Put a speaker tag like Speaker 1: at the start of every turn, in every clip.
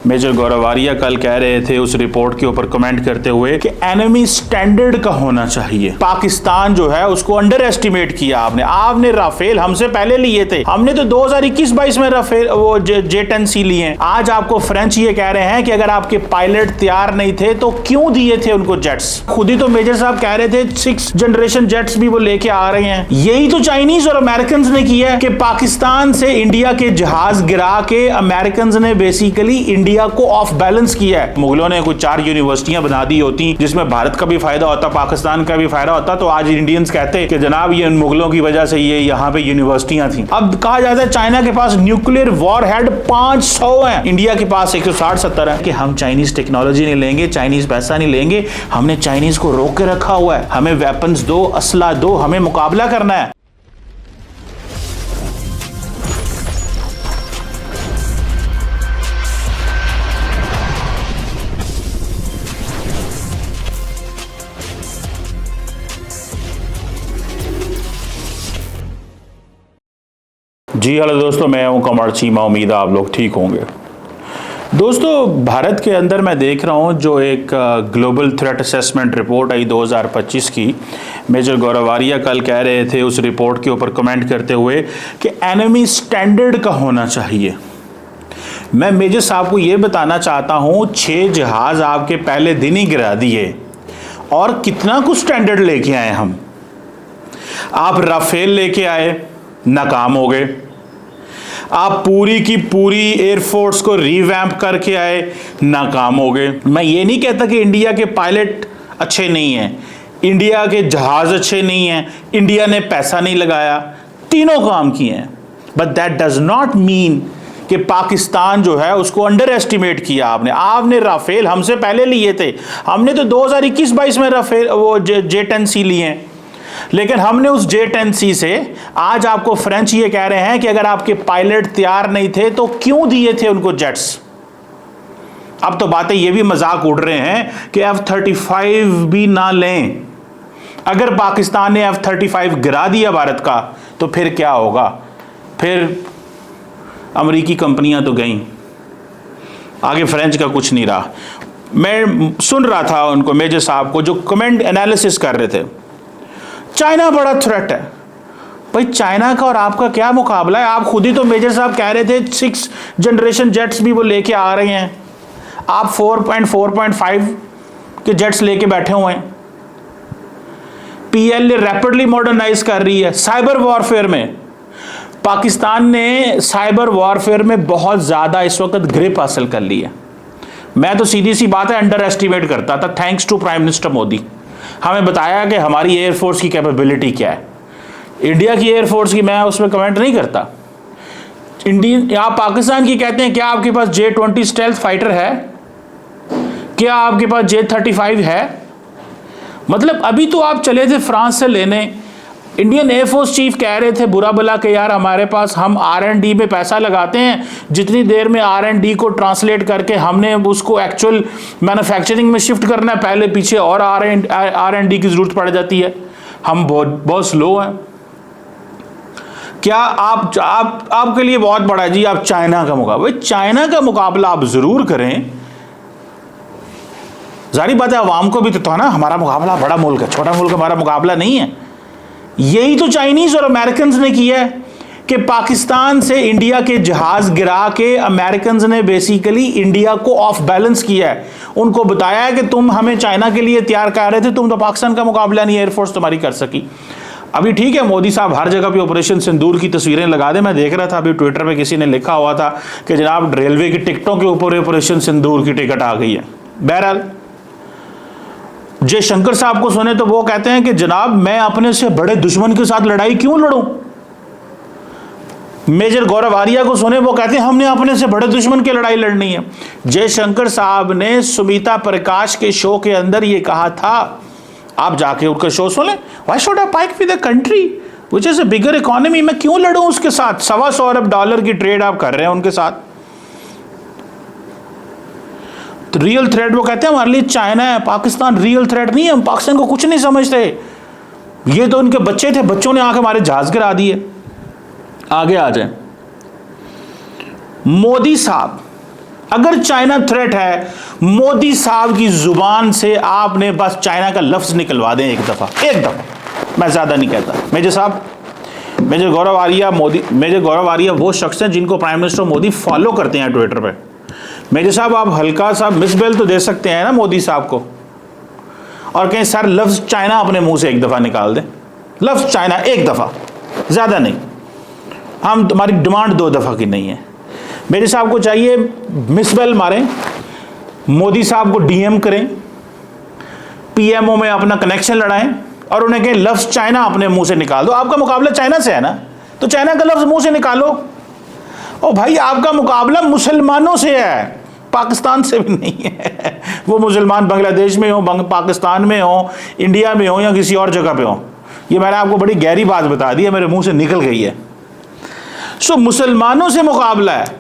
Speaker 1: Major गौरव आर्या कल कह रहे थे उस रिपोर्ट के ऊपर कमेंट करते हुए कि एनिमी स्टैंडर्ड का होना चाहिए। पाकिस्तान जो है उसको अंडर एस्टिमेट किया आपने राफेल हमसे पहले लिए थे, हमने तो 2021-22 में राफेल वो J-10C लिए हैं। आज आपको फ्रेंच ये कह रहे हैं कि अगर आपके पायलट तैयार नहीं थे तो क्यों दिए थे उनको जेट्स। खुद ही तो मेजर साहब कह रहे थे 6th जनरेशन जेट्स भी वो लेके आ रहे हैं। यही तो चाइनीज और अमेरिकन ने किया है कि पाकिस्तान से इंडिया के जहाज गिरा के अमेरिकन ने बेसिकली इंडिया को ऑफ बैलेंस किया है। मुगलों ने कुछ 4 यूनिवर्सिटियां बना दी होती जिसमें भारत का भी फायदा होता, पाकिस्तान का भी फायदा होता, तो आज इंडियंस कहते कि जनाब ये मुगलों की वजह से ये यहाँ पे यूनिवर्सिटियां थी। अब कहा जाता है चाइना के पास न्यूक्लियर वॉर हेड 500 है, इंडिया के पास 160-70 है कि हम चाइनीज टेक्नोलॉजी नहीं लेंगे, चाइनीज पैसा नहीं लेंगे, हमने चाइनीज को रोक के रखा हुआ है, हमें वेपन्स दो, असला दो, हमें मुकाबला करना है। जी हेलो दोस्तों, मैं हूं कमर चीमा। उम्मीद है आप लोग ठीक होंगे। दोस्तों, भारत के अंदर मैं देख रहा हूं जो एक ग्लोबल थ्रेट असेसमेंट रिपोर्ट आई 2025 की, मेजर गौरव आर्या कल कह रहे थे उस रिपोर्ट के ऊपर कमेंट करते हुए कि एनिमी स्टैंडर्ड का होना चाहिए। मैं मेजर साहब को ये बताना चाहता हूं 6 जहाज आपके पहले दिन ही गिरा दिए और कितना कुछ स्टैंडर्ड लेके आए हम। आप राफेल लेके आए, नाकाम हो गए। आप पूरी की पूरी एयरफोर्स को रिवैम्प करके आए, नाकाम हो गए। मैं ये नहीं कहता कि इंडिया के पायलट अच्छे नहीं हैं, इंडिया के जहाज अच्छे नहीं हैं, इंडिया ने पैसा नहीं लगाया, तीनों काम किए हैं, but that does not mean कि पाकिस्तान जो है उसको अंडर एस्टिमेट किया आपने राफेल हमसे पहले लिए थे, हमने तो 2021-22 में राफेल वो J-10C लिए हैं, लेकिन हमने उस J-10C से आज आपको फ्रेंच ये कह रहे हैं कि अगर आपके पायलट तैयार नहीं थे तो क्यों दिए थे उनको जेट्स। अब तो बातें ये भी मजाक उड़ रहे हैं कि F-35 भी ना लें। अगर पाकिस्तान ने F-35 गिरा दिया भारत का तो फिर क्या होगा? फिर अमेरिकी कंपनियां तो गईं, आगे फ्रेंच का कुछ नहीं रहा। मैं सुन रहा था उनको, मेजर साहब को, जो कमेंट एनालिसिस कर रहे थे, चाइना बड़ा थ्रेट है। भाई चाइना का और आपका क्या मुकाबला है? आप खुद ही तो मेजर साहब कह रहे थे 6th जनरेशन जेट्स भी वो लेके आ रहे हैं, आप 4.5 के जेट्स लेके बैठे हुए हैं। PLA रैपिडली मॉडर्नाइज कर रही है। साइबर वॉरफेयर में पाकिस्तान ने साइबर वॉरफेयर में बहुत ज्यादा इस वक्त ग्रिप हासिल कर ली है। मैं तो सीधी सी बात है अंडर एस्टिमेट करता था। Thanks to prime minister Modi, हमें बताया कि हमारी एयरफोर्स की कैपेबिलिटी क्या है। इंडिया की एयरफोर्स की मैं उसमें कमेंट नहीं करता। इंडियन आप पाकिस्तान की कहते हैं, क्या आपके पास J-20 स्टेल्थ फाइटर है? क्या आपके पास J-35 है? मतलब अभी तो आप चले थे फ्रांस से लेने। इंडियन एयरफोर्स चीफ कह रहे थे बुरा भला कि यार हमारे पास, हम R&D में पैसा लगाते हैं, जितनी देर में R&D को ट्रांसलेट करके हमने उसको एक्चुअल मैन्युफैक्चरिंग में शिफ्ट करना है, पहले पीछे और R&D की जरूरत पड़ जाती है, हम बहुत स्लो हैं। क्या आपके लिए बहुत बड़ा है जी, आप चाइना का मुकाबला? भाई चाइना का मुकाबला आप जरूर करें, जारी बात है अवाम को भी तो ना, हमारा मुकाबला बड़ा मुल्क है, छोटा मुल्क हमारा मुकाबला नहीं है। यही तो चाइनीज और अमेरिकन ने किया है कि पाकिस्तान से इंडिया के जहाज गिरा के अमेरिकन ने बेसिकली इंडिया को ऑफ बैलेंस किया है। उनको बताया है कि तुम हमें चाइना के लिए तैयार कर रहे थे, तुम तो पाकिस्तान का मुकाबला नहीं एयरफोर्स तुम्हारी कर सकी। अभी ठीक है, मोदी साहब हर जगह पे ऑपरेशन सिंदूर की तस्वीरें लगा दे। मैं देख रहा था अभी ट्विटर पे किसी ने लिखा हुआ था कि जनाब रेलवे की टिकटों के ऊपर ऑपरेशन सिंदूर की टिकट आ गई है। बहरहाल जयशंकर साहब को सुने तो वो कहते हैं कि जनाब मैं अपने से बड़े दुश्मन के साथ लड़ाई क्यों लड़ूं। मेजर गौरव आर्या को सुने, वो कहते हैं हमने अपने से बड़े दुश्मन की लड़ाई लड़नी है। जयशंकर साहब ने सुमिता प्रकाश के शो के अंदर ये कहा था, आप जाके उनका शो सुने, why should I fight with a country which is a bigger economy. मैं क्यों लड़ूं उसके साथ? $125 अरब की ट्रेड आप कर रहे हैं उनके साथ। तो रियल थ्रेट वो कहते हैं हमारे लिए चाइना है, पाकिस्तान रियल थ्रेट नहीं है, हम पाकिस्तान को कुछ नहीं समझते। ये तो उनके बच्चे थे, बच्चों ने आके हमारे जहाज गिरा दिए। आगे आ जाए, मोदी साहब अगर चाइना थ्रेट है, मोदी साहब की जुबान से आपने बस चाइना का लफ्ज निकलवा दें एक दफा, मैं ज्यादा नहीं कहता। मेजर साहब, मेजर गौरव आर्या वो शख्स हैं जिनको प्राइम मिनिस्टर मोदी फॉलो करते हैं ट्विटर पे। मेजर साहब, आप हल्का सा मिसबेल तो दे सकते हैं ना मोदी साहब को, और कहीं सर लफ्ज चाइना अपने मुंह से एक दफा निकाल दें, लफ्ज चाइना एक दफा, ज्यादा नहीं। हम तुम्हारी डिमांड 2 दफा की नहीं है। मेरे साहब को चाहिए मिसबेल मारें, मोदी साहब को डीएम करें, पीएमओ में अपना कनेक्शन लड़ाएं और उन्हें कहें लफ्ज चाइना अपने मुंह से निकाल दो। आपका मुकाबला चाइना से है ना, तो चाइना का लफ्ज मुंह से निकालो। ओ भाई, आपका मुकाबला मुसलमानों से है, पाकिस्तान से भी नहीं है। वो मुसलमान बांग्लादेश में हो, पाकिस्तान में हो, इंडिया में हो या किसी और जगह पे हो। ये मैंने आपको बड़ी गहरी बात बता दी है, मेरे मुंह से निकल गई है। सो मुसलमानों से मुकाबला है,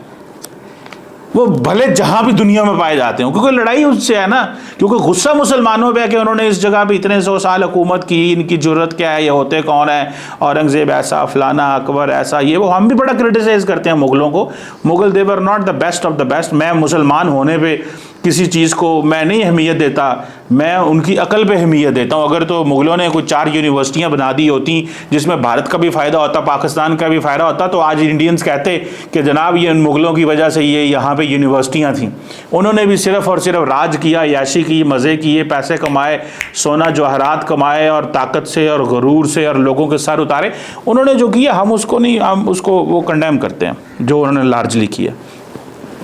Speaker 1: वो भले जहां भी दुनिया में पाए जाते हो, क्योंकि लड़ाई उससे है ना, क्योंकि गुस्सा मुसलमानों पे है कि उन्होंने इस जगह पे इतने 100 साल हुकूमत की, इनकी जरूरत क्या है, ये होते कौन है, औरंगजेब ऐसा, फलाना, अकबर ऐसा, ये वो। हम भी बड़ा क्रिटिसाइज करते हैं मुगलों को, Mughal they were not the best of the best. मैं मुसलमान होने पे किसी चीज़ को मैं नहीं अहमियत देता, मैं उनकी अकल पे अहमियत देता हूँ। अगर तो मुगलों ने कुछ 4 यूनिवर्सिटियाँ बना दी होती जिसमें भारत का भी फ़ायदा होता, पाकिस्तान का भी फ़ायदा होता, तो आज इंडियंस कहते कि जनाब ये उन मुगलों की वजह से ये यहाँ पे यूनिवर्सिटियाँ थीं। उन्होंने भी सिर्फ और सिर्फ राज किया, याशी की, मज़े किए, पैसे कमाए, सोना जवाहरात कमाए और ताकत से और गरूर से और लोगों के सर उतारे। उन्होंने जो किया हम उसको नहीं, हम उसको वो कंडेम करते हैं जो उन्होंने लार्जली किया।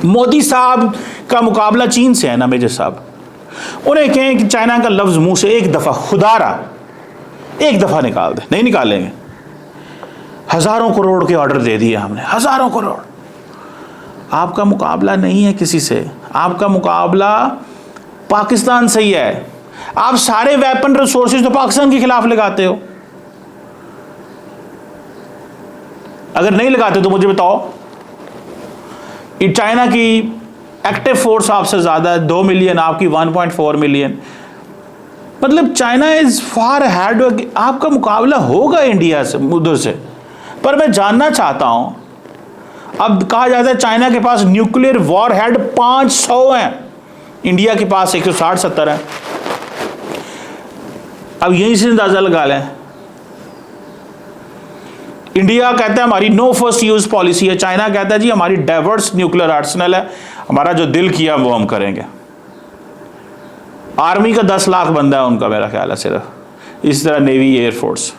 Speaker 1: मोदी साहब का मुकाबला चीन से है ना मेजर साहब, उन्हें कहें कि चाइना का लफ्ज मुंह से एक दफा, खुदारा एक दफा निकाल दे, नहीं निकालेंगे। हजारों करोड़ के ऑर्डर दे दिए हमने, हजारों करोड़। आपका मुकाबला नहीं है किसी से, आपका मुकाबला पाकिस्तान से ही है। आप सारे वेपन रिसोर्सेज तो पाकिस्तान के खिलाफ लगाते हो। अगर नहीं लगाते तो मुझे बताओ, चाइना की एक्टिव फोर्स आपसे ज्यादा है, 2 मिलियन, आपकी 1.4 मिलियन। मतलब चाइना इज फार अहेड। आपका मुकाबला होगा इंडिया से, उधर से। पर मैं जानना चाहता हूं, अब कहा जाता है चाइना के पास न्यूक्लियर वॉर हेड 500 हैं, इंडिया के पास 160-70 है। अब यहीं से अंदाजा लगा लें, इंडिया कहता है हमारी नो फर्स्ट यूज पॉलिसी है, चाइना कहता है जी हमारी डाइवर्स न्यूक्लियर आर्सेनल है, हमारा जो दिल किया वो हम करेंगे। आर्मी का 10 लाख बंदा है उनका, मेरा ख्याल है सिर्फ। इस तरह नेवी, एयरफोर्स।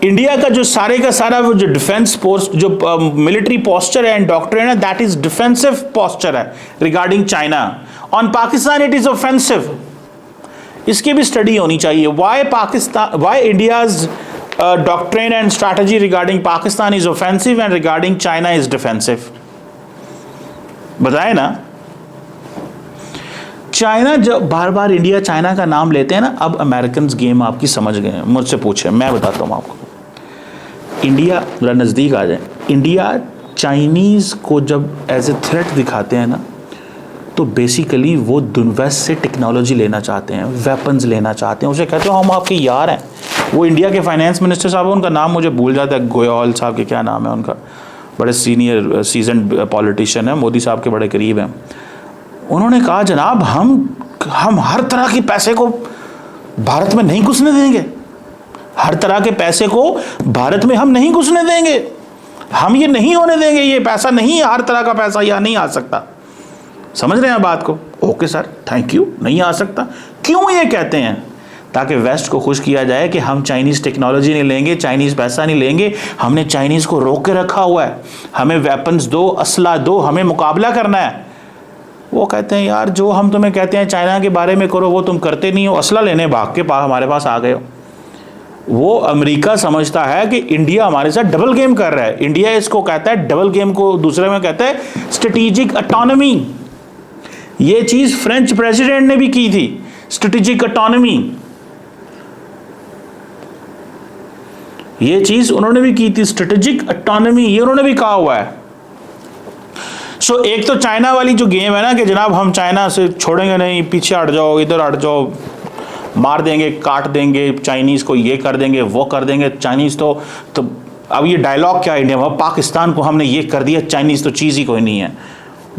Speaker 1: इंडिया का जो सारे का सारा वो जो डिफेंस पोस्ट, जो मिलिट्री पोस्चर है एंड डॉक्ट्रिन है, दैट इज डिफेंसिव पोस्चर है regarding China. On Pakistan it is offensive. इसकी भी स्टडी होनी चाहिए। Why India's doctrine and strategy regarding Pakistan is offensive and regarding China is defensive, बताए ना। चाइना जब बार बार इंडिया चाइना का नाम लेते हैं ना, अब अमेरिकन गेम आपकी समझ गए हैं, मुझसे पूछे, मैं बताता हूं आपको। इंडिया नजदीक आ जाए, इंडिया चाइनीज को जब एज ए थ्रेट दिखाते हैं ना, तो बेसिकली वो वेस्ट से टेक्नोलॉजी लेना चाहते हैं, वेपन्स लेना चाहते हैं, उसे कहते हो हम आपके यार हैं। वो इंडिया के फाइनेंस मिनिस्टर साहब, उनका नाम मुझे भूल जाता है, गोयल साहब के क्या नाम है उनका, बड़े सीनियर सीजन पॉलिटिशियन है, मोदी साहब के बड़े करीब हैं। उन्होंने कहा जनाब हम हर तरह के पैसे को भारत में नहीं घुसने देंगे, हर तरह के पैसे को भारत में हम नहीं घुसने देंगे, हम ये नहीं होने देंगे, ये पैसा नहीं, हर तरह का पैसा यहाँ नहीं आ सकता। समझ रहे हैं बात को? ओके सर, थैंक यू, नहीं आ सकता। क्यों ये कहते हैं? ताकि वेस्ट को खुश किया जाए कि हम चाइनीज टेक्नोलॉजी नहीं लेंगे, चाइनीज पैसा नहीं लेंगे, हमने चाइनीज को रोक के रखा हुआ है, हमें वेपन्स दो, असला दो, हमें मुकाबला करना है। वो कहते हैं यार जो हम तुम्हें कहते हैं चाइना के बारे में करो वो तुम करते नहीं हो, असला लेने भाग के पास हमारे पास आ गए हो। वो अमेरिका समझता है कि इंडिया हमारे साथ डबल गेम कर रहा है। इंडिया इसको कहता है डबल गेम को, दूसरे में कहता है स्ट्रेटेजिक ऑटोनॉमी। ये चीज फ्रेंच प्रेसिडेंट ने भी की थी, स्ट्रेटेजिक ऑटोनॉमी, ये चीज उन्होंने भी की थी, स्ट्रेटेजिक ऑटोनॉमी, ये उन्होंने भी कहा हुआ है। सो एक तो चाइना वाली जो गेम है ना कि जनाब हम चाइना से छोड़ेंगे नहीं, पीछे हट जाओ, इधर हट जाओ, मार देंगे, काट देंगे चाइनीज को, ये कर देंगे, वो कर देंगे। चाइनीज तो अब ये डायलॉग क्या इंडिया में, पाकिस्तान को हमने ये कर दिया, चाइनीज़ तो चीज़ ही कोई नहीं है।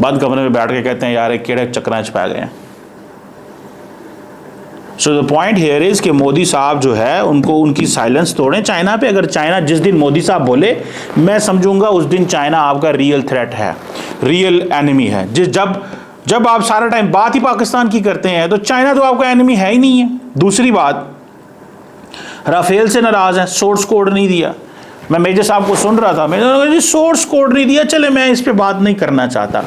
Speaker 1: बंद कमरे में बैठ के कहते हैं यार केड़े चक्कर च पै गए हैं। So the point here is कि मोदी साहब जो है उनको उनकी साइलेंस तोड़ें चाइना पे। अगर चाइना जिस दिन मोदी साहब बोले, मैं समझूंगा उस दिन चाइना आपका रियल थ्रेट है, रियल एनिमी है। जब आप सारा टाइम बात ही पाकिस्तान की करते हैं तो चाइना तो आपका एनिमी है ही नहीं है। दूसरी बात, राफेल से नाराज है, सोर्स कोड नहीं दिया। मैं मेजर साहब को सुन रहा था, मैंने जी सोर्स कोड नहीं दिया, चले मैं इस पे बात नहीं करना चाहता।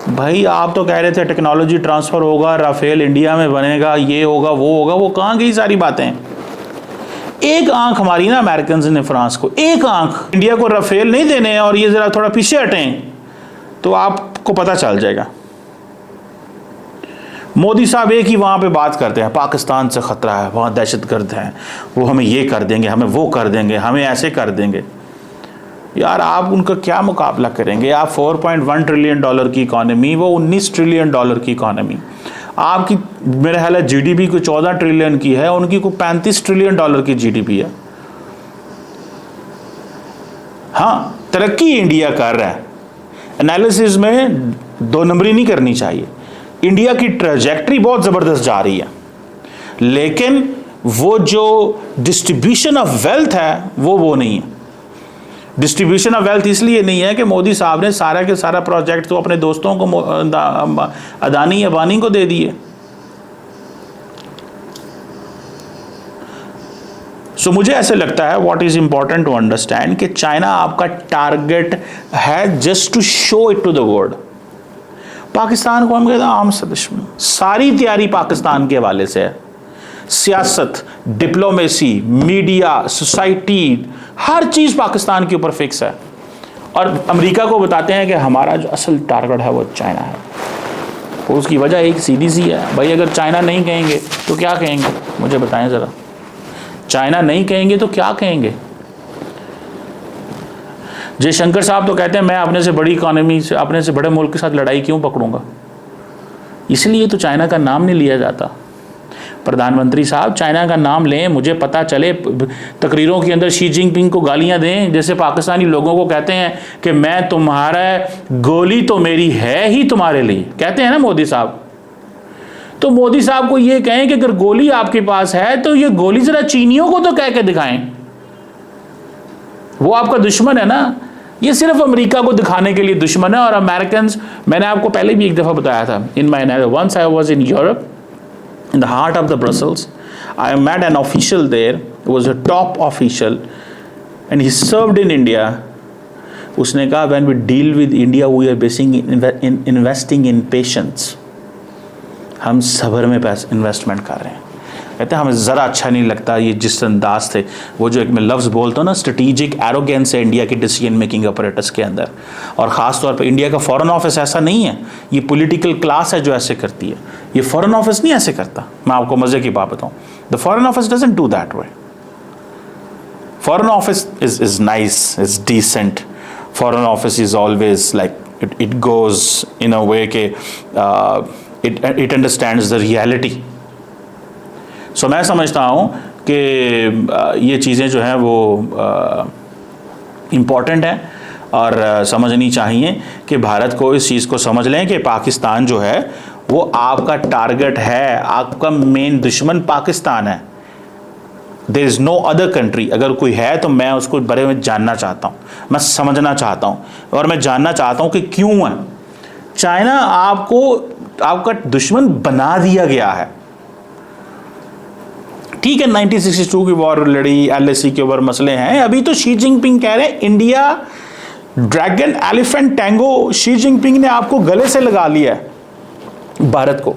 Speaker 1: भाई आप तो कह रहे थे टेक्नोलॉजी ट्रांसफ़र होगा, राफेल इंडिया में बनेगा, ये होगा वो होगा, वो कहाँ गई सारी बातें। एक आंख हमारी ना अमेरिकन ने फ्रांस को, एक आंख इंडिया को राफेल नहीं देने हैं और ये ज़रा थोड़ा पीछे हटें तो आपको पता चल जाएगा। मोदी साहब एक ही वहाँ पे बात करते हैं, पाकिस्तान से ख़तरा है, वहाँ दहशतगर्द हैं, वो हमें ये कर देंगे, हमें वो कर देंगे, हमें ऐसे कर देंगे। यार आप उनका क्या मुकाबला करेंगे? आप 4.1 ट्रिलियन डॉलर की इकॉनमी, वो 19 ट्रिलियन डॉलर की इकॉनमी। आपकी मेरे ख्याल है जीडीपी को 14 ट्रिलियन की है, उनकी को 35 ट्रिलियन डॉलर की जीडीपी है। हाँ, तरक्की इंडिया कर रहा है, एनालिसिस में दो नंबरी नहीं करनी चाहिए। इंडिया की ट्रैजेक्टरी बहुत ज़बरदस्त जा रही है, लेकिन वो जो डिस्ट्रीब्यूशन ऑफ वेल्थ है वो नहीं है। डिस्ट्रीब्यूशन ऑफ वेल्थ इसलिए नहीं है कि मोदी साहब ने सारा के सारा प्रोजेक्ट तो अपने दोस्तों को, अदानी अंबानी को दे दिए। सो मुझे ऐसे लगता है what is important to understand कि चाइना आपका टारगेट है just to show it to the world. Pakistan को हम कहते हैं आम सा दुश्मन, सारी तैयारी पाकिस्तान के हवाले से है। सियासत, डिप्लोमेसी, मीडिया, सोसाइटी, हर चीज़ पाकिस्तान के ऊपर फिक्स है। और अमेरिका को बताते हैं कि हमारा जो असल टारगेट है वो चाइना है। और उसकी वजह एक सीधी सी है भाई, अगर चाइना नहीं कहेंगे तो क्या कहेंगे? मुझे बताएं ज़रा। चाइना नहीं कहेंगे तो क्या कहेंगे? जयशंकर साहब तो कहते हैं मैं अपने से बड़ी इकॉनमी से, अपने से बड़े मुल्क के साथ लड़ाई क्यों पकड़ूंगा? इसलिए तो चाइना का नाम नहीं लिया जाता। प्रधानमंत्री साहब चाइना का नाम लें, मुझे पता चले तकरीरों के अंदर शी जिनपिंग को गालियां दें, जैसे पाकिस्तानी लोगों को कहते हैं कि मैं तुम्हारा, गोली तो मेरी है ही तुम्हारे लिए, कहते हैं ना मोदी साहब। तो मोदी साहब को ये कहें कि अगर गोली आपके पास है तो ये गोली जरा चीनियों को तो कह के दिखाएं, वो आपका दुश्मन है ना। ये सिर्फ अमेरिका को दिखाने के लिए दुश्मन है। और अमेरिकन, मैंने आपको पहले भी एक दफ़ा बताया था, in my once I was in Europe, in the heart of the Brussels. I met an official there. It was a top official, and he served in India. उसने कहा when we deal with India, we are investing in patience. हम सब्र में पैसा investment कर रहे हैं। कहते हैं हमें ज़रा अच्छा नहीं लगता ये जिस अंदाज थे, वो जो एक मैं लफ्ज़ बोलता हूँ ना, स्ट्रेटेजिक एरोगेंस है इंडिया की डिसीजन मेकिंग अपरेटस के अंदर। और ख़ास तौर पे इंडिया का फॉरेन ऑफिस ऐसा नहीं है, ये पॉलिटिकल क्लास है जो ऐसे करती है। ये फॉरेन ऑफिस नहीं ऐसे करता। मैं आपको मज़े की बात बताऊँ, the foreign office doesn't do that way. Foreign office is nice, is decent. Foreign office is always like it goes in a way के it understands the reality. So मैं समझता हूँ कि ये चीज़ें जो हैं वो इम्पॉर्टेंट हैं और समझनी चाहिए कि भारत को इस चीज़ को समझ लें कि पाकिस्तान जो है वो आपका टारगेट है, आपका मेन दुश्मन पाकिस्तान है। There is no other country. अगर कोई है तो मैं उसको बारे में जानना चाहता हूँ, मैं समझना चाहता हूँ, और मैं जानना चाहता हूँ कि क्यों है। चाइना आपको आपका दुश्मन बना दिया गया है। ठीक है, 1962 की वॉर लड़ी, LAC के ऊपर मसले हैं। अभी तो शी जिनपिंग कह रहे हैं India dragon elephant tango, Xi Jinping ने आपको गले से लगा लिया है भारत को।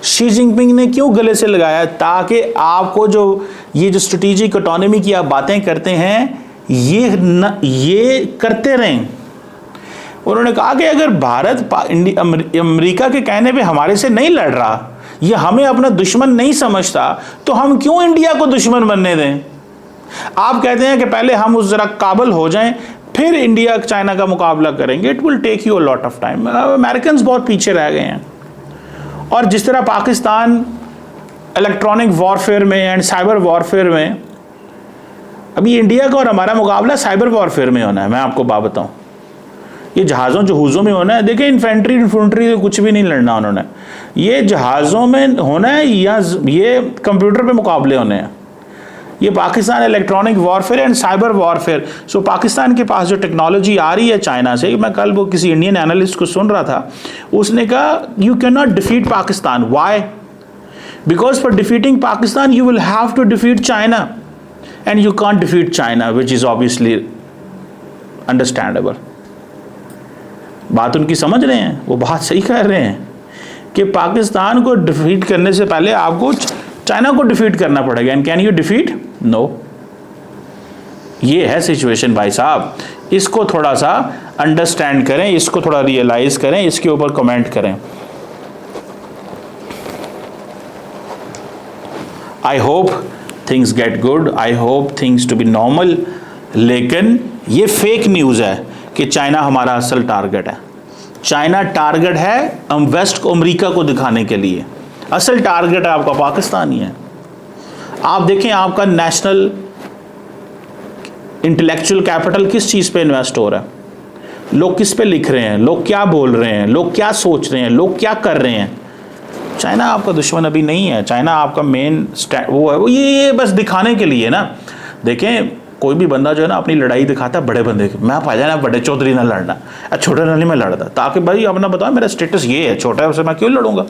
Speaker 1: शी जिनपिंग ने क्यों गले से लगाया? ताकि आपको जो ये जो स्ट्रेटेजिक ऑटोनॉमी की आप बातें करते हैं ये करते रहें। उन्होंने कहा कि अगर भारत अमेरिका के कहने पे हमारे से नहीं लड़ रहा, ये हमें अपना दुश्मन नहीं समझता, तो हम क्यों इंडिया को दुश्मन बनने दें? आप कहते हैं कि पहले हम उस जरा काबिल हो जाएं, फिर इंडिया चाइना का मुकाबला करेंगे। It will take you a lot of time. American बहुत पीछे रह गए हैं। और जिस तरह पाकिस्तान इलेक्ट्रॉनिक वॉरफेयर में एंड साइबर वॉरफेयर में अभी इंडिया का और हमारा मुकाबला साइबर वॉरफेयर में होना है। मैं आपको बात बताऊं, ये जहाज़ों जहूज़ों में होना है। देखिए इन्फेंट्री से कुछ भी नहीं लड़ना उन्होंने, ये जहाज़ों में होना है या ये कंप्यूटर पे मुकाबले होने हैं। ये Pakistan electronic warfare and cyber warfare. So Pakistan के पास जो टेक्नोलॉजी आ रही है चाइना से, मैं कल वो किसी इंडियन एनालिस्ट को सुन रहा था, उसने कहा you can not defeat Pakistan. Why? Because for defeating Pakistan you will have to defeat China and you can't defeat China, which is obviously understandable. बात उनकी समझ रहे हैं, वो बात सही कह रहे हैं कि पाकिस्तान को डिफीट करने से पहले आपको चाइना को डिफीट करना पड़ेगा। And can you defeat? No. ये है सिचुएशन भाई साहब, इसको थोड़ा सा अंडरस्टैंड करें, इसको थोड़ा रियलाइज करें, इसके ऊपर कमेंट करें। I hope things get good, I hope things to be normal. लेकिन ये फेक न्यूज़ है कि चाइना हमारा असल टारगेट है। चाइना टारगेट है हम वेस्ट को, अमेरिका को दिखाने के लिए। असल टारगेट है आपका पाकिस्तान ही है। आप देखें आपका नेशनल इंटेलेक्चुअल कैपिटल किस चीज़ पे इन्वेस्ट हो रहा है, लोग किस पे लिख रहे हैं, लोग क्या बोल रहे हैं, लोग क्या सोच रहे हैं, लोग क्या कर रहे हैं। चाइना आपका दुश्मन अभी नहीं है, चाइना आपका मेन वो है, वो ये बस दिखाने के लिए ना। देखें कोई भी बंदा जो है ना अपनी लड़ाई दिखाता है बड़े बंदे की, मैं फायदा ना बड़े चौधरी ना लड़ना, छोटे नाली में लड़ता, ताकि भाई अपना बताओ मेरा स्टेटस ये है, छोटा है उसे मैं क्यों लड़ूंगा।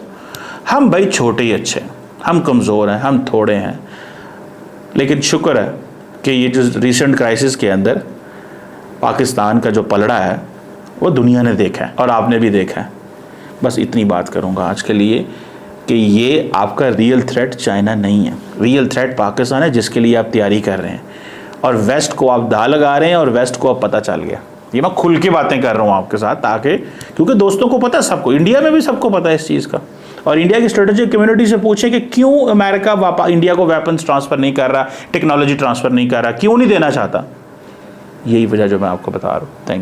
Speaker 1: हम भाई छोटे ही अच्छे हैं, हम कमज़ोर हैं, हम थोड़े हैं। लेकिन शुक्र है कि ये जो रिसेंट क्राइसिस के अंदर पाकिस्तान का जो पलड़ा है वो दुनिया ने देखा है और आपने भी देखा है। बस इतनी बात करूंगा आज के लिए कि ये आपका रियल थ्रेट चाइना नहीं है, रियल थ्रेट पाकिस्तान है, जिसके लिए आप तैयारी कर रहे हैं और वेस्ट को आप दा लगा रहे हैं और वेस्ट को अब पता चल गया। ये मैं खुल के बातें कर रहा हूँ आपके साथ, ताकि क्योंकि दोस्तों को पता है, सबको, इंडिया में भी सबको पता है इस चीज़ का। और इंडिया की स्ट्रेटेजिक कम्युनिटी से पूछे कि क्यों अमेरिका इंडिया को वेपन्स ट्रांसफ़र नहीं कर रहा, टेक्नोलॉजी ट्रांसफ़र नहीं कर रहा, क्यों नहीं देना चाहता। यही वजह जो मैं आपको बता रहा हूँ। Thank you.